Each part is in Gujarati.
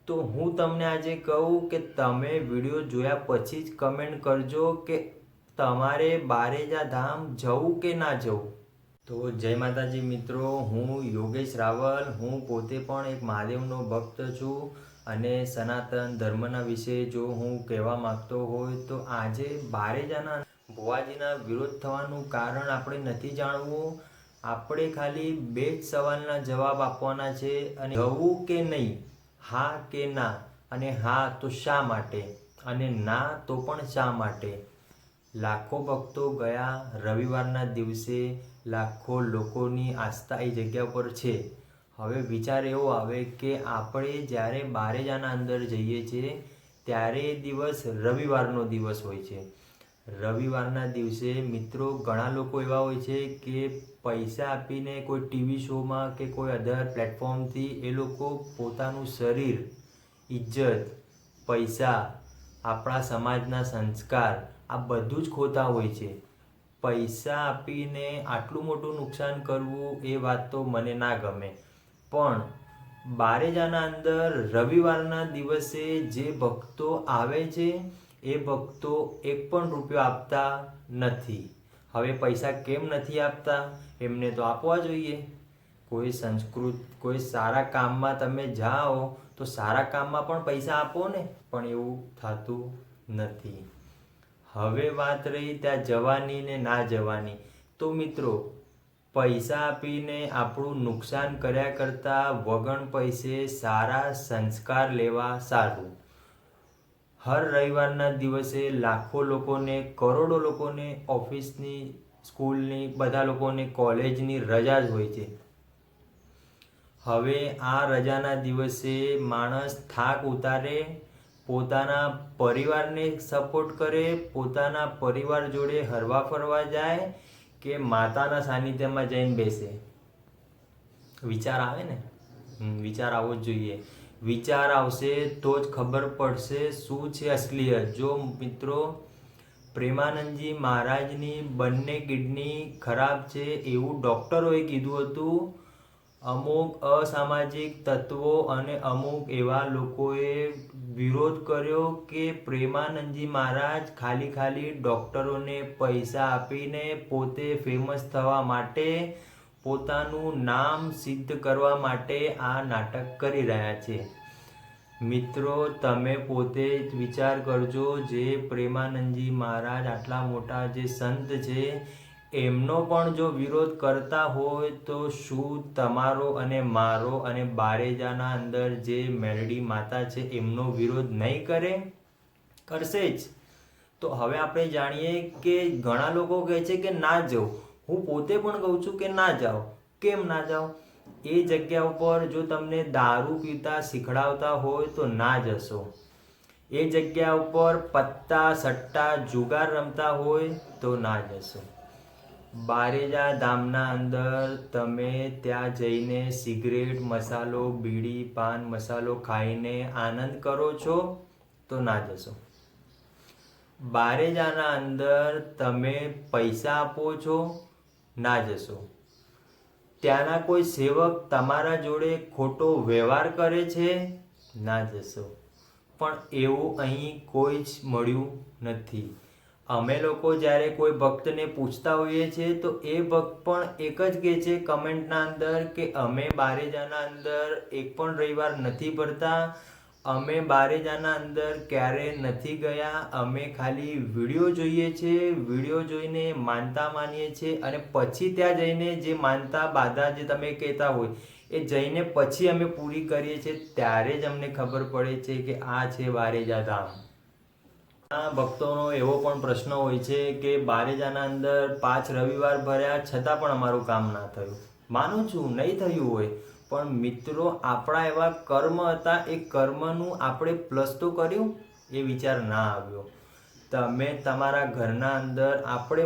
તો હું તમને આજે કહું કે તમે વિડીયો જોયા પછી જ કમેન્ટ કરજો કે તમારે બારેજા ધામ જવું કે ના જવું. તો જય માતાજી મિત્રો, હું યોગેશ રાવલ. હું પોતે પણ એક મહાદેવનો ભક્ત છું અને સનાતન ધર્મના વિશે જો હું કહેવા માગતો હોય તો આજે બારેજાના ભુવાજીના વિરોધ થવાનું કારણ આપણે નથી જાણવું. આપણે ખાલી બે જ સવાલના જવાબ આપવાના છે, અને જવું કે નહીં, હા કે ના, અને હા તો શા માટે, અને ના તો પણ શા માટે. લાખો ભક્તો ગયા રવિવારના દિવસે, લાખો લોકોની આસ્થા એ જગ્યા પર છે. હવે વિચાર એવો આવે કે આપણે જ્યારે બારેજાના અંદર જઈએ છીએ ત્યારે એ દિવસ રવિવારનો દિવસ હોય છે. રવિવારના દિવસે મિત્રો ઘણા લોકો એવા હોય છે કે પૈસા આપીને કોઈ ટીવી શોમાં કે કોઈ અધર પ્લેટફોર્મથી એ લોકો પોતાનું શરીર, ઇજ્જત, પૈસા, આપણા સમાજના સંસ્કાર આ બધું જ ખોતા હોય છે. પૈસા આપીને આટલું મોટું નુકસાન કરવું એ વાત તો મને ના ગમે. પણ બારેજાના અંદર રવિવારના દિવસે જે ભક્તો આવે છે એ ભક્તો એક પણ રૂપિયો આપતા નથી. હવે પૈસા કેમ નથી આપતા? એમને તો આપવા જોઈએ. કોઈ સારા કામમાં તમે જાઓ તો સારા કામમાં પણ પૈસા આપો ને, પણ એવું થતું નથી. હવે વાત રહી ત્યાં જવાની ને ના જવાની. તો મિત્રો, પૈસા આપીને આપણું નુકસાન કર્યા કરતાં વગણ પૈસે સારા સંસ્કાર લેવા સારું. હર રવિવારના દિવસે લાખો લોકોને, કરોડો લોકોને ઓફિસની, સ્કૂલની, બધા લોકોને કોલેજની રજા જ હોય છે. હવે આ રજાના દિવસે માણસ થાક ઉતારે, પોતાના પરિવારને સપોર્ટ કરે, પોતાના પરિવાર જોડે હરવા ફરવા જાય કે માતાના સાનિધ્યમાં જઈને બેસે. વિચાર આવે ને? વિચાર આવવો જ જોઈએ. વિચાર આવશે તો જ ખબર પડશે શું છે અસલિયત. જો મિત્રો પ્રેમાનંદજી મહારાજની બંને કિડની ખરાબ છે એવું ડૉક્ટરોએ કીધું હતું. અમુક અસામાજિક તત્વો અને અમુક એવા લોકોએ વિરોધ કર્યો કે પ્રેમાનંદજી મહારાજ ખાલી ડૉક્ટરોને પૈસા આપીને પોતે ફેમસ થવા માટે, પોતાનું નામ સિદ્ધ કરવા માટે આ નાટક કરી રહ્યા છે. મિત્રો તમે પોતે જ વિચાર કરજો. જે પ્રેમાનંદજી મહારાજ આટલા મોટા જે સંત છે એમનો પણ જો વિરોધ કરતા હોય તો શું તમારો અને મારો અને બારેજાના અંદર જે મેલડી માતા છે એમનો વિરોધ નહીં કરે? કરશે જ. તો હવે આપણે જાણીએ કે ઘણા લોકો કહે છે કે ના જાઓ. હું પોતે પણ કહું છું કે ના જાઓ. કેમ ના જાઓ? એ જગ્યા ઉપર જો તમને દારૂ પીતા શીખડાવતા હોય તો ના જશો. એ જગ્યા ઉપર પત્તા, સટ્ટા, જુગાર રમતા હોય તો ના જશો. બારેજા ધામના અંદર તમે ત્યાં જઈને સિગરેટ, મસાલો, બીડી, પાન મસાલો ખાઈને આનંદ કરો છો તો ના જશો. બારેજાના અંદર તમે પૈસા આપો છો, ના જશો. ત્યાંના કોઈ સેવક તમારા જોડે ખોટો વ્યવહાર કરે છે, ના જશો. પણ એવું અહીં કોઈ જ મળ્યું નથી. અમે લોકો જ્યારે કોઈ ભક્તને પૂછતા હોઈએ છીએ તો એ ભક્ત પણ એક જ કહે છે કમેન્ટના અંદર કે અમે બારેજાના અંદર એક પણ રવિવાર નથી ભરતા, અમે બારેજાના અંદર ક્યારે નથી ગયા, અમે ખાલી વિડીયો જોઈએ છીએ, વિડીયો જોઈને માનતા માનીએ છીએ અને પછી ત્યાં જઈને જે માનતા બાધા જે તમે કહેતા હોય એ જઈને પછી અમે પૂરી કરીએ છીએ. ત્યારે જ અમને ખબર પડે છે કે આ છે બારેજા ધામ. ભક્તોનો એવો પણ પ્રશ્ન હોય છે કે બારેજાના અંદર 5 રવિવાર ભર્યા છતાં પણ અમારું કામ ના થયું. માનું છું નહીં થયું હોય, પણ મિત્રો આપણા એવા કર્મ હતા, એ કર્મનું આપણે પ્લસ તો કર્યું, એ વિચાર ના આવ્યો. તમે તમારા ઘરના અંદર,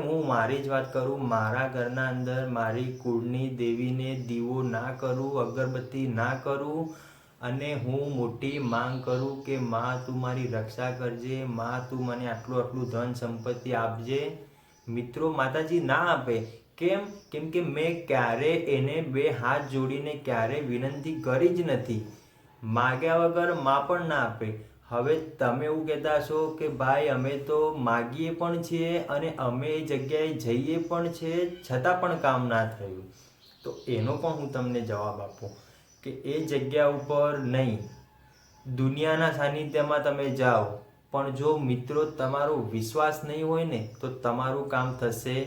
હું મારી જ વાત કરું, મારા ઘરના અંદર મારી કુળની દેવીને દીવો ના કરું, અગરબત્તી ના કરું અને હું મોટી માંગ કરું કે માં તું મારી રક્ષા કરજે, માં તું મને આટલું ધન સંપત્તિ આપજે. મિત્રો માતાજી ના આપે. કેમ? કેમ કે મેં ક્યારે એને 2 હાથ જોડીને ક્યારે વિનંતી કરી જ નથી. માગ્યા વગર માં પણ ના આપે. હવે તમે એવું કહેતા છો કે ભાઈ અમે તો માગીએ પણ છીએ અને અમે એ જગ્યાએ જઈએ પણ છે, છતાં પણ કામ ના થયું. તો એનો પણ હું તમને જવાબ આપું કે એ જગ્યા ઉપર નહીં, દુનિયાના સાનિધ્યમાં તમે જાઓ, પણ જો મિત્રો તમારો વિશ્વાસ નહીં હોય ને તો તમારું કામ થશે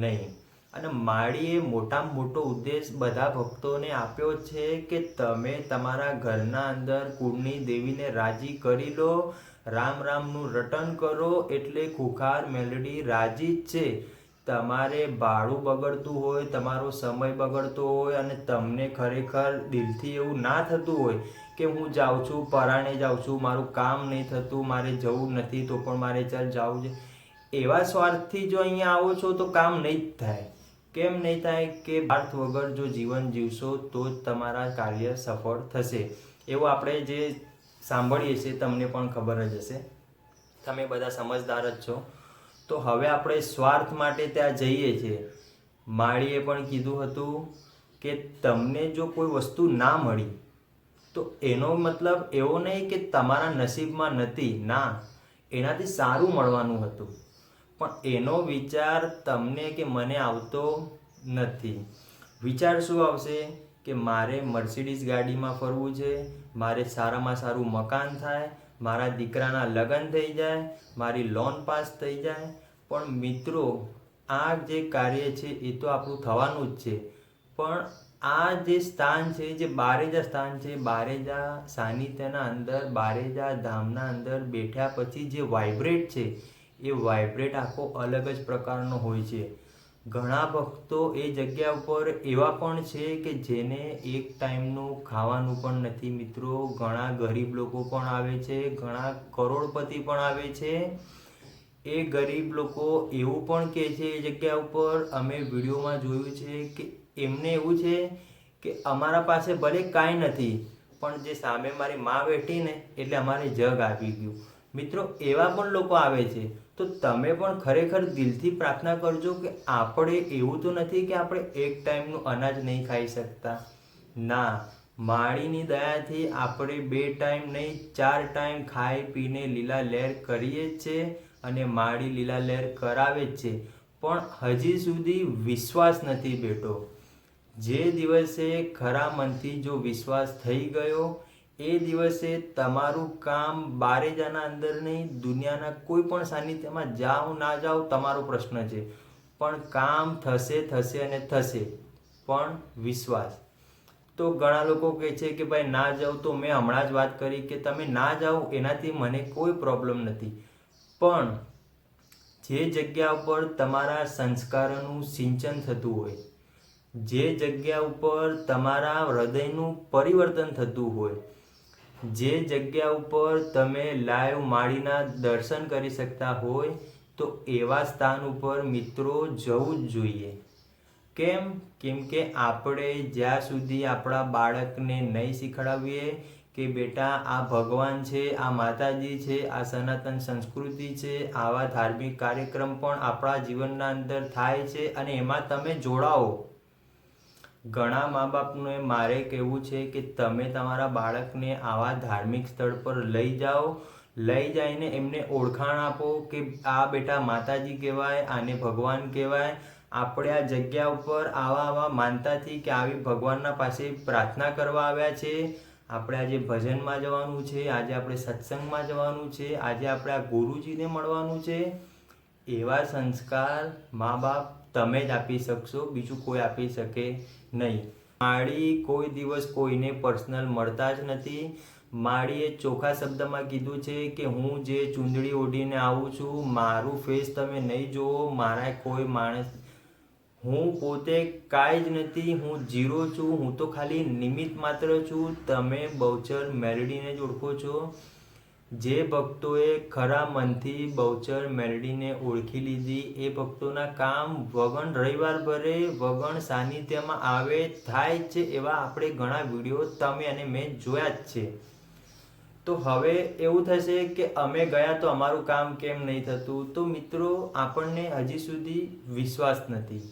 નહીં. અને માળીએ મોટામાં મોટો ઉદ્દેશ બધા ભક્તોને આપ્યો છે કે તમે તમારા ઘરના અંદર કુળની દેવીને રાજી કરી લો, રામ રામનું રટન કરો એટલે ખુખાર મેલડી રાજી જ છે. તમારે ભાડું બગડતું હોય, તમારો સમય બગડતો હોય અને તમને ખરેખર દિલથી એવું ના થતું હોય કે હું જાઉં છું, પરાણે જાઉં છું, મારું કામ નહીં થતું, મારે જવું નથી તો પણ મારે ચાલ જાવું છે, એવા સ્વાર્થથી જો અહીંયા આવો છો તો કામ નહીં જ થાય. કેમ નહીં થાય? કે સ્વાર્થ વગર જો જીવન જીવશો તો જ તમારા કાર્ય સફળ થશે. એવું આપણે જે સાંભળીએ છીએ તમને પણ ખબર જ હશે, તમે બધા સમજદાર જ છો. તો હવે આપણે સ્વાર્થ માટે ત્યાં જઈએ છીએ. માળીએ પણ કીધું હતું કે તમને જો કોઈ વસ્તુ ના મળી તો એનો મતલબ એવો નહીં કે તમારા નસીબમાં નથી, ના, એનાથી સારું મળવાનું હતું, પણ એનો વિચાર તમને કે મને આવતો નથી. વિચાર શું આવશે કે મારે મર્સિડીઝ ગાડીમાં ફરવું છે, મારે સારામાં સારું મકાન થાય, મારા દીકરાના લગ્ન થઈ જાય, મારી લોન પાસ થઈ જાય. પણ મિત્રો આ જે કાર્ય છે એ તો આપણું થવાનું જ છે, પણ આ જે સ્થાન છે, જે બારેજા સ્થાન છે, બારેજા સાનિધ્યના અંદર, બારેજા ધામના અંદર બેઠ્યા પછી જે વાઇબ્રેટ છે એ વાઇબ્રેટ આખો અલગ જ પ્રકારનો હોય છે. ઘણા ભક્તો એ જગ્યા ઉપર એવા પણ છે કે જેને એક ટાઈમનું ખાવાનું પણ નથી મિત્રો. ઘણા ગરીબ લોકો પણ આવે છે, ઘણા કરોડપતિ પણ આવે છે. એ ગરીબ લોકો એવું પણ કહે છે એ જગ્યા ઉપર, અમે વિડીયોમાં જોયું છે કે એમને એવું છે કે અમારા પાસે ભલે કાંઈ નથી પણ જે સામે મારી માં બેઠી ને એટલે અમારે જગ આપી ગયું. મિત્રો એવા પણ લોકો આવે છે. તો તમે પણ ખરેખર દિલથી પ્રાર્થના કરજો કે આપણે એવું તો નથી કે આપણે એક ટાઈમનું અનાજ નહીં ખાઈ શકતા. ના, માળીની દયાથી આપણે 2 ટાઈમ નહીં 4 ટાઈમ ખાઈ પીને લીલા લહેર કરીએ જ છે અને માળી લીલા લહેર કરાવે જ છે. પણ હજી સુધી વિશ્વાસ નથી બેઠો. જે દિવસે ખરા મનથી જો વિશ્વાસ થઈ ગયો એ દિવસે તમારું કામ બારેજાના અંદર નહીં, દુનિયાના કોઈ પણ સાનિધ્યમાં જાઓ ના જાઓ તમારો પ્રશ્ન છે, પણ કામ થશે થશે અને થશે. પણ વિશ્વાસ. તો ઘણા લોકો કહે છે કે ભાઈ ના જાઓ, તો મેં હમણાં જ વાત કરી કે તમે ના જાઓ એનાથી મને કોઈ પ્રોબ્લેમ નથી, પણ જે જગ્યા ઉપર તમારા સંસ્કારોનું સિંચન થતું હોય, જે જગ્યા ઉપર તમારા હૃદયનું પરિવર્તન થતું હોય, જે જગ્યા ઉપર તમે લાઈવ માળીના દર્શન કરી શકતા હોય, તો એવા સ્થાન ઉપર મિત્રો જવું જ જોઈએ. કેમ? કેમ કે આપણે જ્યાં સુધી આપણા બાળકને નહીં શીખડાવીએ કે બેટા આ ભગવાન છે, આ માતાજી છે, આ સનાતન સંસ્કૃતિ છે, આવા ધાર્મિક કાર્યક્રમ પણ આપણા જીવનના અંદર થાય છે અને એમાં તમે જોડાઓ. ઘણા મા બાપને મારે કહેવું છે કે તમે તમારા બાળકને આવા ધાર્મિક સ્થળ પર લઈ જાઓ, લઈ જઈને એમને ઓળખાણ આપો કે આ બેટા માતાજી કહેવાય, આને ભગવાન કહેવાય. આપણે આ જગ્યા ઉપર આવા માનતાથી કે આવી ભગવાનના પાસે પ્રાર્થના કરવા આવ્યા છે, આપણે આજે ભજનમાં જવાનું છે, આજે આપણે સત્સંગમાં જવાનું છે, આજે આપણે આ ગુરુજીને મળવાનું છે. એવા સંસ્કાર મા બાપ તમે જ આપી શકશો, બીજું કોઈ આપી શકે નહીં. માળી કોઈ દિવસ કોઈને પર્સનલ મળતા જ નથી. માળીએ ચોખ્ખા શબ્દમાં કીધું છે કે હું જે ચૂંદડી ઓઢીને આવું છું, મારું ફેસ તમે નહીં જુઓ, મારા કોઈ માણસ, હું પોતે કાંઈ જ નથી, હું ઝીરો છું, હું તો ખાલી નિમિત્ત માત્ર છું. તમે બહુચર મેલડીને જ ઓળખો છો. જે ભક્તોએ ખરા મનથી બહુચર મેલડીને ઓળખી લીધી એ ભક્તોના કામ વગણ રવિવાર ભરે, વગણ સાનિધ્યમાં આવે થાય જ છે. એવા આપણે ઘણા વિડીયો તમે અને મેં જોયા જ છે. તો હવે એવું થશે કે અમે ગયા તો અમારું કામ કેમ નહીં થતું? તો મિત્રો આપણને હજી સુધી વિશ્વાસ નથી.